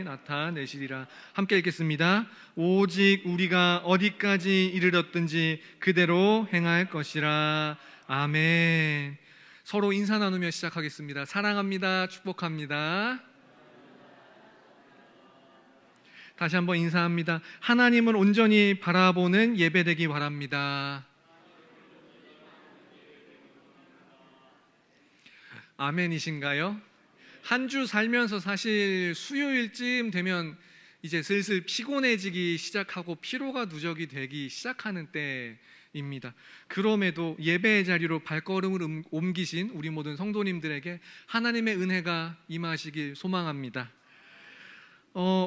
나타내시리라. 함께 읽겠습니다. 오직 우리가 어디까지 이르렀든지 그대로 행할 것이라. 아멘. 서로 인사 나누며 시작하겠습니다. 사랑합니다. 축복합니다. 다시 한번 인사합니다. 하나님을 온전히 바라보는 예배되기 바랍니다. 아멘이신가요? 한 주 살면서 사실 수요일쯤 되면 이제 슬슬 피곤해지기 시작하고 피로가 누적이 되기 시작하는 때입니다. 그럼에도 예배의 자리로 발걸음을 옮기신 우리 모든 성도님들에게 하나님의 은혜가 임하시길 소망합니다.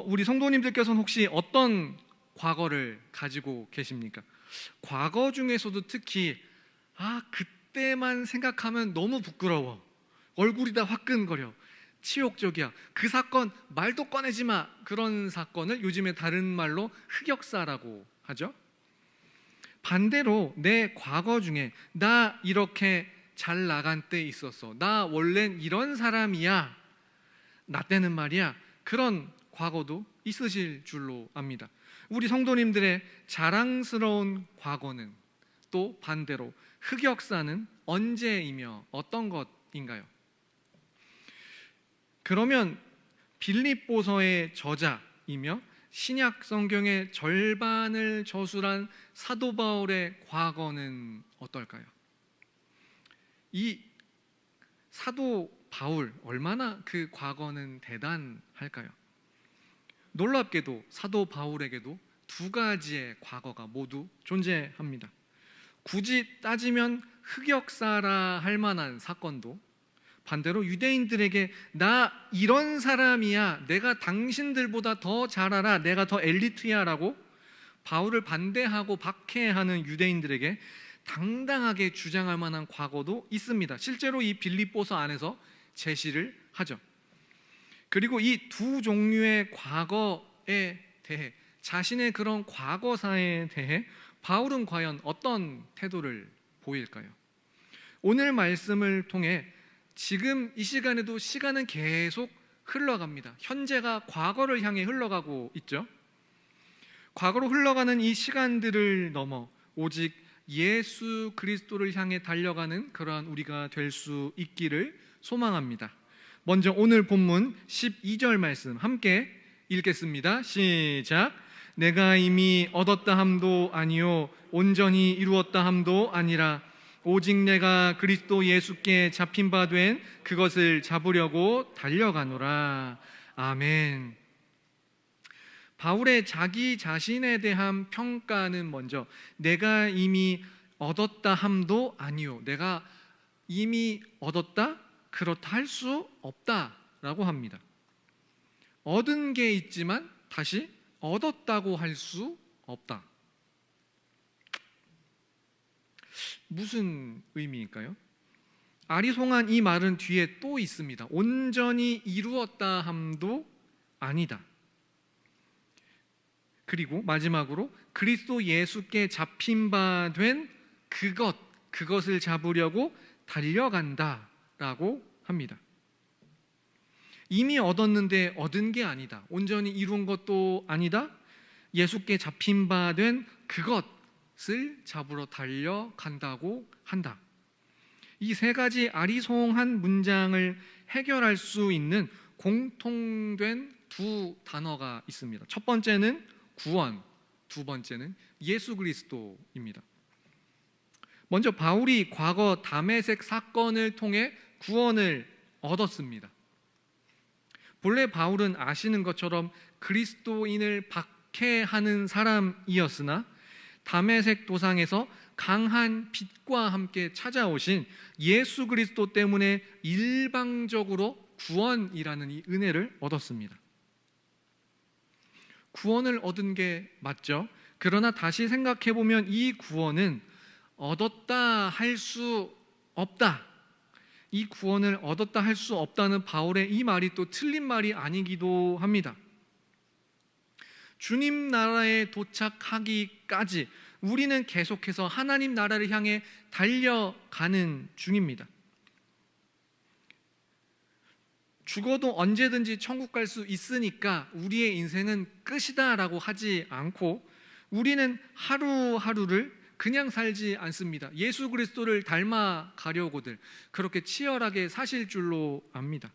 우리 성도님들께서는 혹시 어떤 과거를 가지고 계십니까? 과거 중에서도 특히 그때만 생각하면 너무 부끄러워, 얼굴이 다 화끈거려, 치욕적이야, 그 사건 말도 꺼내지 마, 그런 사건을 요즘에 다른 말로 흑역사라고 하죠. 반대로 내 과거 중에 나 이렇게 잘 나간 때 있었어, 나 원래는 이런 사람이야, 나 때는 말이야, 그런 과거도 있으실 줄로 압니다. 우리 성도님들의 자랑스러운 과거는 또 반대로 흑역사는 언제이며 어떤 것인가요? 그러면 빌립보서의 저자이며 신약 성경의 절반을 저술한 사도 바울의 과거는 어떨까요? 이 사도 바울, 얼마나 그 과거는 대단할까요? 놀랍게도 사도 바울에게도 두 가지의 과거가 모두 존재합니다. 굳이 따지면 흑역사라 할 만한 사건도, 반대로 유대인들에게 나 이런 사람이야, 내가 당신들보다 더 잘 알아, 내가 더 엘리트야 라고 바울을 반대하고 박해하는 유대인들에게 당당하게 주장할 만한 과거도 있습니다. 실제로 이 빌립보서 안에서 제시를 하죠. 그리고 이 두 종류의 과거에 대해, 자신의 그런 과거사에 대해 바울은 과연 어떤 태도를 보일까요? 오늘 말씀을 통해 지금 이 시간에도 시간은 계속 흘러갑니다. 현재가 과거를 향해 흘러가고 있죠. 과거로 흘러가는 이 시간들을 넘어 오직 예수 그리스도를 향해 달려가는 그러한 우리가 될 수 있기를 소망합니다. 먼저 오늘 본문 12절 말씀 함께 읽겠습니다. 시작. 내가 이미 얻었다 함도 아니요 온전히 이루었다 함도 아니라 오직 내가 그리스도 예수께 잡힌 바 된 그것을 잡으려고 달려가노라. 아멘. 바울의 자기 자신에 대한 평가는 먼저 내가 이미 얻었다 함도 아니요, 내가 이미 얻었다, 그렇다 할 수 없다라고 합니다. 얻은 게 있지만 다시 얻었다고 할 수 없다. 무슨 의미일까요? 아리송한 이 말은 뒤에 또 있습니다. 온전히 이루었다 함도 아니다. 그리고 마지막으로 그리스도 예수께 잡힌 바 된 그것을 잡으려고 달려간다 라고 합니다. 이미 얻었는데 얻은 게 아니다, 온전히 이룬 것도 아니다, 예수께 잡힌 바 된 그것을 잡으러 달려간다고 한다. 이 세 가지 아리송한 문장을 해결할 수 있는 공통된 두 단어가 있습니다. 첫 번째는 구원, 두 번째는 예수 그리스도입니다. 먼저 바울이 과거 다메섹 사건을 통해 구원을 얻었습니다. 본래 바울은 아시는 것처럼 그리스도인을 박해하는 사람이었으나 다메섹 도상에서 강한 빛과 함께 찾아오신 예수 그리스도 때문에 일방적으로 구원이라는 이 은혜를 얻었습니다. 구원을 얻은 게 맞죠. 그러나 다시 생각해보면 이 구원은 얻었다 할 수 없다, 이 구원을 얻었다 할 수 없다는 바울의 이 말이 또 틀린 말이 아니기도 합니다. 주님 나라에 도착하기까지 우리는 계속해서 하나님 나라를 향해 달려가는 중입니다. 죽어도 언제든지 천국 갈 수 있으니까 우리의 인생은 끝이다라고 하지 않고 우리는 하루하루를 그냥 살지 않습니다. 예수 그리스도를 닮아가려고들 그렇게 치열하게 사실 줄로 압니다.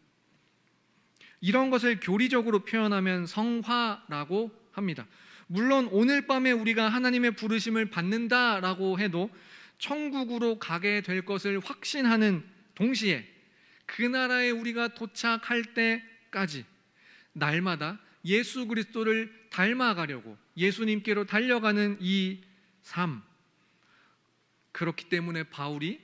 이런 것을 교리적으로 표현하면 성화라고 합니다. 물론 오늘 밤에 우리가 하나님의 부르심을 받는다라고 해도 천국으로 가게 될 것을 확신하는 동시에 그 나라에 우리가 도착할 때까지 날마다 예수 그리스도를 닮아가려고 예수님께로 달려가는 이 삶, 그렇기 때문에 바울이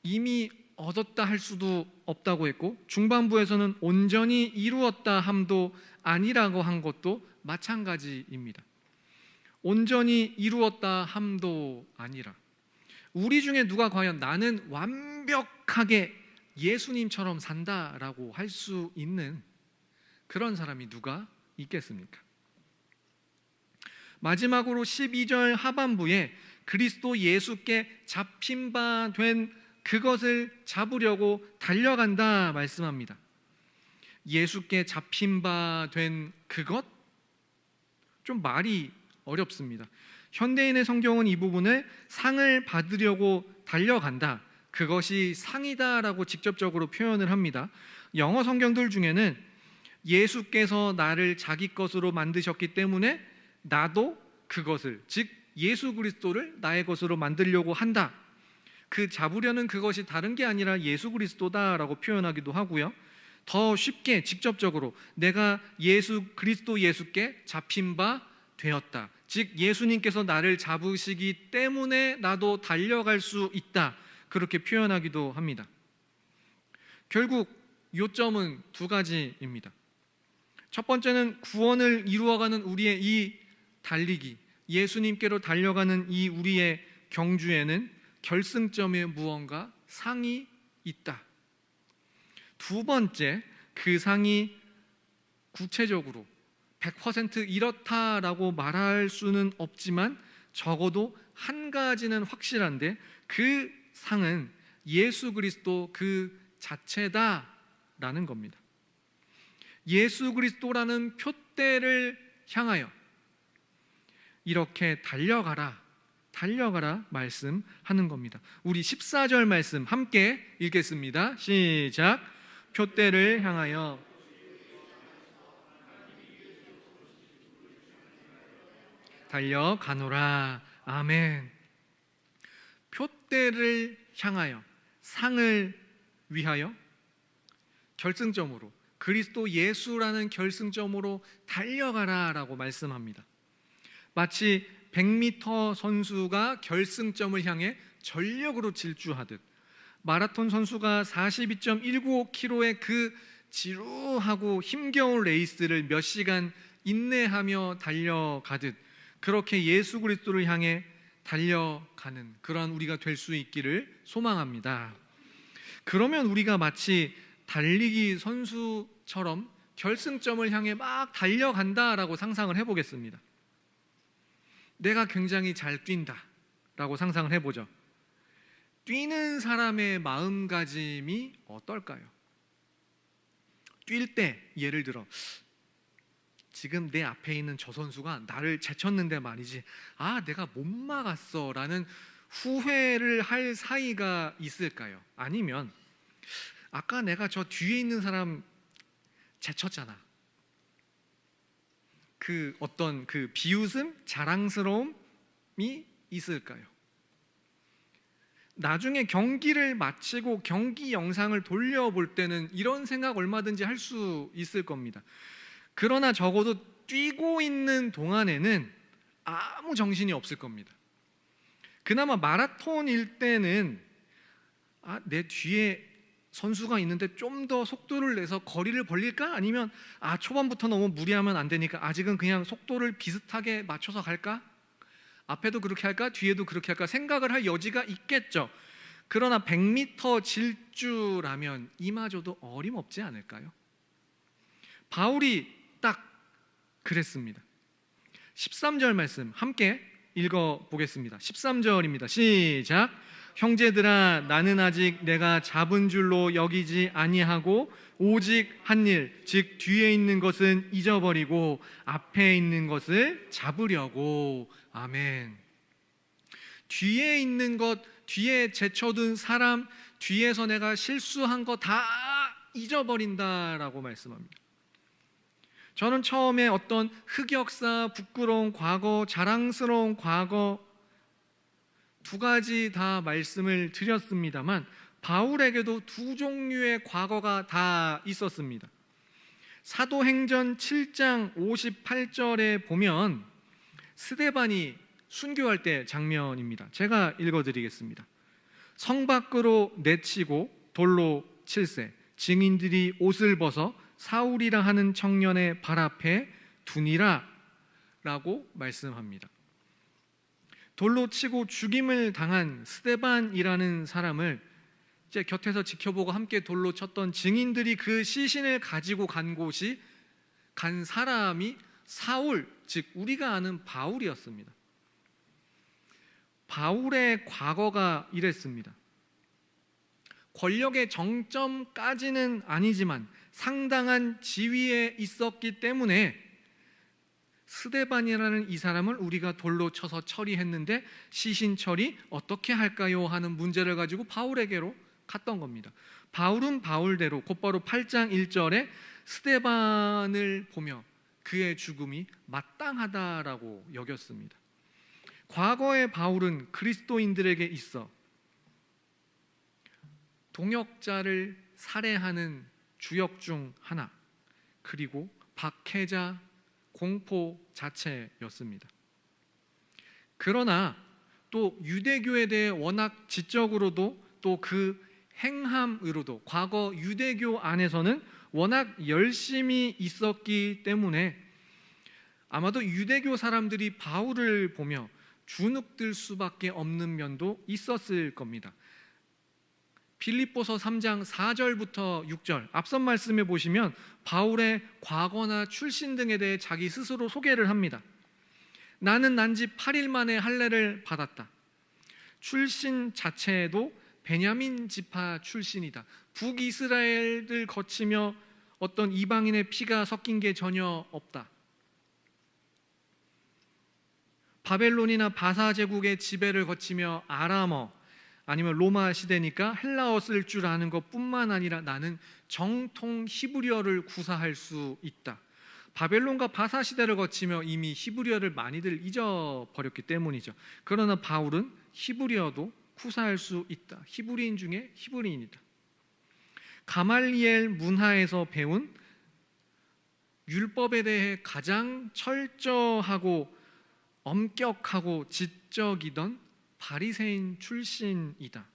이미 얻었다 할 수도 없다고 했고 중반부에서는 온전히 이루었다 함도 아니라고 한 것도 마찬가지입니다. 온전히 이루었다 함도 아니라, 우리 중에 누가 과연 나는 완벽하게 예수님처럼 산다라고 할 수 있는 그런 사람이 누가 있겠습니까? 마지막으로 12절 하반부에 그리스도 예수께 잡힌 바 된 그것을 잡으려고 달려간다 말씀합니다. 예수께 잡힌 바 된 그것? 좀 말이 어렵습니다. 현대인의 성경은 이 부분을 상을 받으려고 달려간다, 그것이 상이다라고 직접적으로 표현을 합니다. 영어 성경들 중에는 예수께서 나를 자기 것으로 만드셨기 때문에 나도 그것을, 즉 예수 그리스도를 나의 것으로 만들려고 한다, 그 잡으려는 그것이 다른 게 아니라 예수 그리스도다라고 표현하기도 하고요. 더 쉽게 직접적으로 내가 예수 그리스도 예수께 잡힌 바 되었다, 즉 예수님께서 나를 잡으시기 때문에 나도 달려갈 수 있다, 그렇게 표현하기도 합니다. 결국 요점은 두 가지입니다. 첫 번째는 구원을 이루어가는 우리의 이 달리기, 예수님께로 달려가는 이 우리의 경주에는 결승점에 무언가 상이 있다. 두 번째, 그 상이 구체적으로 100% 이렇다라고 말할 수는 없지만 적어도 한 가지는 확실한데 그 상은 예수 그리스도 그 자체다라는 겁니다. 예수 그리스도라는 표대를 향하여 이렇게 달려가라 말씀하는 겁니다. 우리 14절 말씀 함께 읽겠습니다. 시작. 표대를 향하여 달려가노라. 아멘. 표대를 향하여, 상을 위하여, 결승점으로, 그리스도 예수라는 결승점으로 달려가라라고 말씀합니다. 마치 100m 선수가 결승점을 향해 전력으로 질주하듯 마라톤 선수가 42.195km의 그 지루하고 힘겨운 레이스를 몇 시간 인내하며 달려가듯 그렇게 예수 그리스도를 향해 달려가는 그러한 우리가 될 수 있기를 소망합니다. 그러면 우리가 마치 달리기 선수처럼 결승점을 향해 막 달려간다라고 상상을 해보겠습니다. 내가 굉장히 잘 뛴다라고 상상을 해보죠. 뛰는 사람의 마음가짐이 어떨까요? 뛸 때 예를 들어 지금 내 앞에 있는 저 선수가 나를 제쳤는데 말이지, 내가 못 막았어 라는 후회를 할 사이가 있을까요? 아니면 아까 내가 저 뒤에 있는 사람 제쳤잖아, 그 어떤 그 비웃음, 자랑스러움이 있을까요? 나중에 경기를 마치고 경기 영상을 돌려볼 때는 이런 생각 얼마든지 할 수 있을 겁니다. 그러나 적어도 뛰고 있는 동안에는 아무 정신이 없을 겁니다. 그나마 마라톤일 때는 내 뒤에 선수가 있는데 좀 더 속도를 내서 거리를 벌릴까? 아니면 초반부터 너무 무리하면 안 되니까 아직은 그냥 속도를 비슷하게 맞춰서 갈까? 앞에도 그렇게 할까? 뒤에도 그렇게 할까? 생각을 할 여지가 있겠죠. 그러나 100m 질주라면 이마저도 어림없지 않을까요? 바울이 딱 그랬습니다. 13절 말씀 함께 읽어보겠습니다. 13절입니다. 시작. 형제들아 나는 아직 내가 잡은 줄로 여기지 아니하고 오직 한 일, 즉 뒤에 있는 것은 잊어버리고 앞에 있는 것을 잡으려고. 아멘. 뒤에 있는 것, 뒤에 제쳐둔 사람, 뒤에서 내가 실수한 거 다 잊어버린다라고 말씀합니다. 저는 처음에 어떤 흑역사, 부끄러운 과거, 자랑스러운 과거 두 가지 다 말씀을 드렸습니다만 바울에게도 두 종류의 과거가 다 있었습니다. 사도행전 7장 58절에 보면 스데반이 순교할 때 장면입니다. 제가 읽어드리겠습니다. 성 밖으로 내치고 돌로 칠세, 증인들이 옷을 벗어 사울이라 하는 청년의 발 앞에 두니라 라고 말씀합니다. 돌로 치고 죽임을 당한 스데반이라는 사람을 이제 곁에서 지켜보고 함께 돌로 쳤던 증인들이 그 시신을 가지고 간 곳이, 간 사람이 사울, 즉 우리가 아는 바울이었습니다. 바울의 과거가 이랬습니다. 권력의 정점까지는 아니지만 상당한 지위에 있었기 때문에 스데반이라는 이 사람을 우리가 돌로 쳐서 처리했는데 시신 처리 어떻게 할까요? 하는 문제를 가지고 바울에게로 갔던 겁니다. 바울은 바울대로 곧바로 8장 1절에 스데반을 보며 그의 죽음이 마땅하다라고 여겼습니다. 과거의 바울은 그리스도인들에게 있어 동역자를 살해하는 주역 중 하나, 그리고 박해자, 공포 자체였습니다. 그러나 또 유대교에 대해 워낙 지적으로도 또 그 행함으로도 과거 유대교 안에서는 워낙 열심히 있었기 때문에 아마도 유대교 사람들이 바울을 보며 주눅들 수밖에 없는 면도 있었을 겁니다. 빌립보서 3장 4절부터 6절 앞선 말씀에 보시면 바울의 과거나 출신 등에 대해 자기 스스로 소개를 합니다. 나는 난지 8일 만에 할례를 받았다. 출신 자체도 베냐민 지파 출신이다. 북이스라엘을 거치며 어떤 이방인의 피가 섞인 게 전혀 없다. 바벨론이나 바사 제국의 지배를 거치며 아람어 아니면 로마 시대니까 헬라어 쓸 줄 아는 것뿐만 아니라 나는 정통 히브리어를 구사할 수 있다. 바벨론과 바사 시대를 거치며 이미 히브리어를 많이들 잊어버렸기 때문이죠. 그러나 바울은 히브리어도 구사할 수 있다. 히브리인 중에 히브리인이다. 가말리엘 문화에서 배운 율법에 대해 가장 철저하고 엄격하고 지적이던 바리새인 출신이다.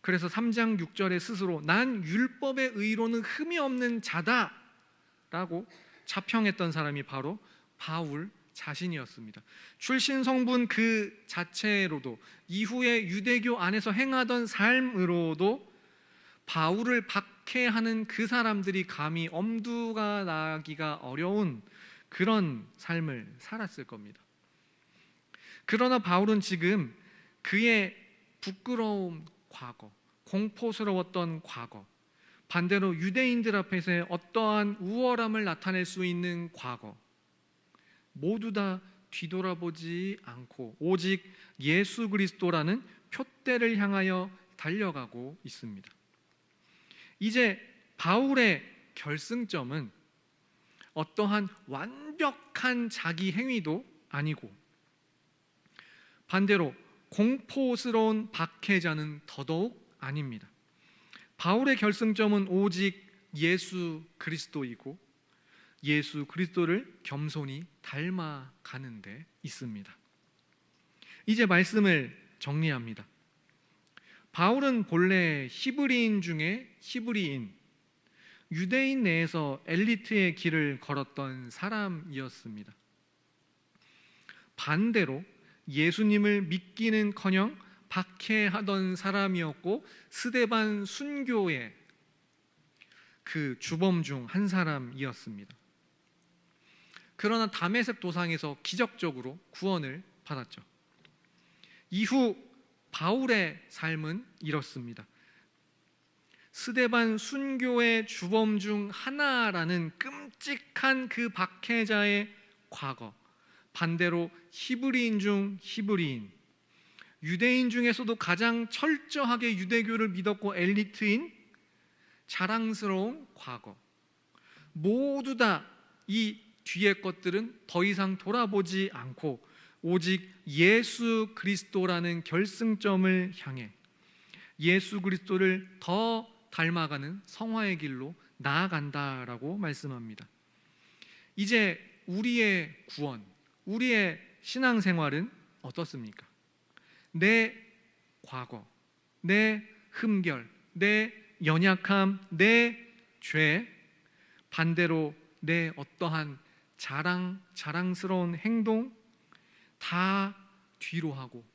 그래서 3장 6절에 스스로 난 율법의 의로는 흠이 없는 자다라고 자평했던 사람이 바로 바울 자신이었습니다. 출신 성분 그 자체로도 이후에 유대교 안에서 행하던 삶으로도 바울을 박해하는 그 사람들이 감히 엄두가 나기가 어려운 그런 삶을 살았을 겁니다. 그러나 바울은 지금 그의 부끄러운 과거, 공포스러웠던 과거, 반대로 유대인들 앞에서의 어떠한 우월함을 나타낼 수 있는 과거 모두 다 뒤돌아보지 않고 오직 예수 그리스도라는 표대를 향하여 달려가고 있습니다. 이제 바울의 결승점은 어떠한 완벽한 자기 행위도 아니고 반대로 공포스러운 박해자는 더더욱 아닙니다. 바울의 결승점은 오직 예수 그리스도이고 예수 그리스도를 겸손히 닮아가는 데 있습니다. 이제 말씀을 정리합니다. 바울은 본래 히브리인 중에 히브리인, 유대인 내에서 엘리트의 길을 걸었던 사람이었습니다. 반대로 예수님을 믿기는커녕 박해하던 사람이었고 스데반 순교의 그 주범 중 한 사람이었습니다. 그러나 다메섹 도상에서 기적적으로 구원을 받았죠. 이후 바울의 삶은 이렇습니다. 스데반 순교의 주범 중 하나라는 끔찍한 그 박해자의 과거, 반대로 히브리인 중 히브리인, 유대인 중에서도 가장 철저하게 유대교를 믿었고 엘리트인 자랑스러운 과거, 모두 다 이 뒤의 것들은 더 이상 돌아보지 않고 오직 예수 그리스도라는 결승점을 향해 예수 그리스도를 더 닮아가는 성화의 길로 나아간다라고 말씀합니다. 이제 우리의 구원, 우리의 신앙생활은 어떻습니까? 내 과거, 내 흠결, 내 연약함, 내 죄, 반대로 내 어떠한 자랑스러운 행동 다 뒤로 하고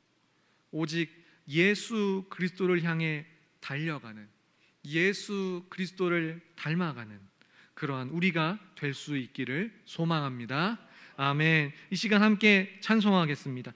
오직 예수 그리스도를 향해 달려가는, 예수 그리스도를 닮아가는 그러한 우리가 될 수 있기를 소망합니다. 아멘. 이 시간 함께 찬송하겠습니다.